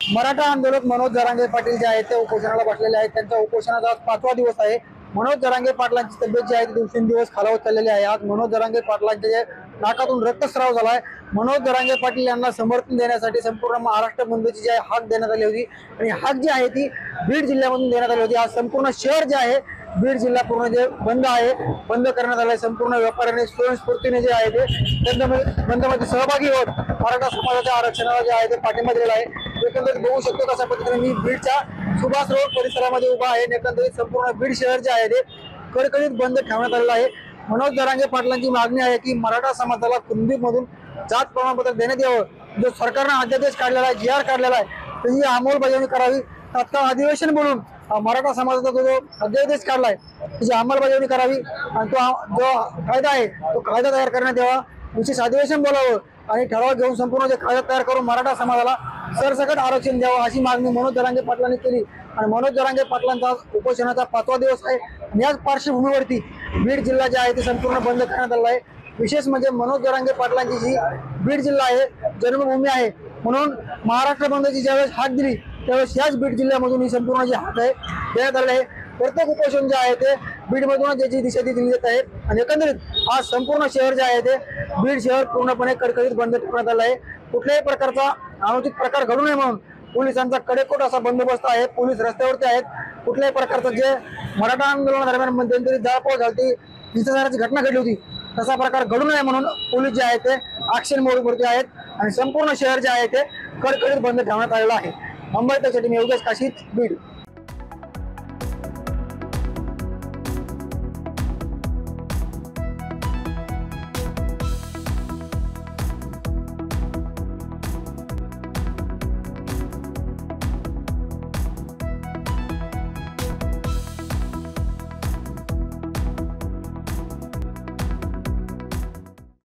मराठा आंदोलक मनोज जरांगे पाटील जे आहेत ते उपोषणाला बसलेले आहेत। त्यांच्या उपोषणाचा आज 5वा दिवस आहे। मनोज जरांगे पाटलांची तब्येत जी आहे ती दिवसेंदिवस खालावत चाललेली आहे। आज मनोज जरांगे पाटलांचे जे नाकातून रक्तस्राव झाला आहे। मनोज जरांगे पाटील यांना समर्थन देण्यासाठी संपूर्ण महाराष्ट्र बंदची जी हाक देण्यात आली होती आणि हाक जी आहे ती बीड जिल्ह्यामधून देण्यात आली होती। आज संपूर्ण शहर जे आहे बीड जिल्हा पूर्ण जे बंद आहे, बंद करण्यात आले। संपूर्ण व्यापाऱ्यांनी स्वयंस्फूर्तीने जे आहे ते बंदमध्ये सहभागी होत मराठा समाजाच्या आरक्षणाला जे आहे ते पाठिंबा दिलेला आहे। एकंदरीत बघू शकतो कशा पद्धतीने मी बीडच्या सुभाष रोड परिसरामध्ये उभा आहे। एकंदरीत संपूर्ण बीड शहर जे आहे ते कडकडीत बंद ठेवण्यात आलेलं आहे। मनोज जरांगे पाटलांची मागणी आहे की मराठा समाजाला कुणबीमधून जात प्रमाणपत्र देण्यात यावं। जो सरकारने अध्यादेश काढलेला आहे, GR काढलेला आहे, त्याची अंमलबजावणी करावी। तात्काळ अधिवेशन बोलून मराठा समाजाचा जो अध्यादेश काढलाय त्याची अंमलबजावणी करावी आणि तो जो कायदा आहे तो कायदा तयार करण्यात यावा। विशेष अधिवेशन बोलावं आणि ठराव घेऊन संपूर्ण जे कायदा तयार करून मराठा समाजाला सरसकट आरक्षण द्यावं अशी मागणी मनोज जरांगे पाटलांनी केली। आणि मनोज जरांगे पाटलांचा उपोषणाचा 5वा दिवस आहे आणि याच पार्श्वभूमीवरती बीड जिल्हा जे आहे ते संपूर्ण बंद करण्यात आला आहे। विशेष म्हणजे मनोज जरांगे पाटलांची जी बीड जिल्हा आहे जन्मभूमी आहे, म्हणून महाराष्ट्र बंदची ज्यावेळेस हाक दिली त्यावेळेस याच बीड जिल्ह्यामधून ही संपूर्ण जी हाक आहे देण्यात आलेली आहे। प्रत्येक उपोषण जे आहे ते बीडमधूनच त्याची दिशा दिली जात आहे आणि एकंदरीत आज संपूर्ण शहर जे आहे ते बीड शहर पूर्णपणे कडकडीत बंद ठेवण्यात आलं आहे। कुठल्याही प्रकारचा अनुचित प्रकार घडू नये म्हणून पोलिसांचा कडेकोट असा बंदोबस्त आहे। पोलीस रस्त्यावरती आहेत। कुठल्याही प्रकारचं जे मराठा आंदोलनादरम्यान मध्यंतरी जाळपोळ झाली, हिंसाचाराची घटना घडली होती, तसा प्रकार घडू नये म्हणून पोलीस जे आहे ते ऍक्शन मोडवरती आहेत आणि संपूर्ण शहर जे आहे ते कडकडीत बंद ठेवण्यात आलेलं आहे। मुंबई तक मी योगेश काशीद, बीड।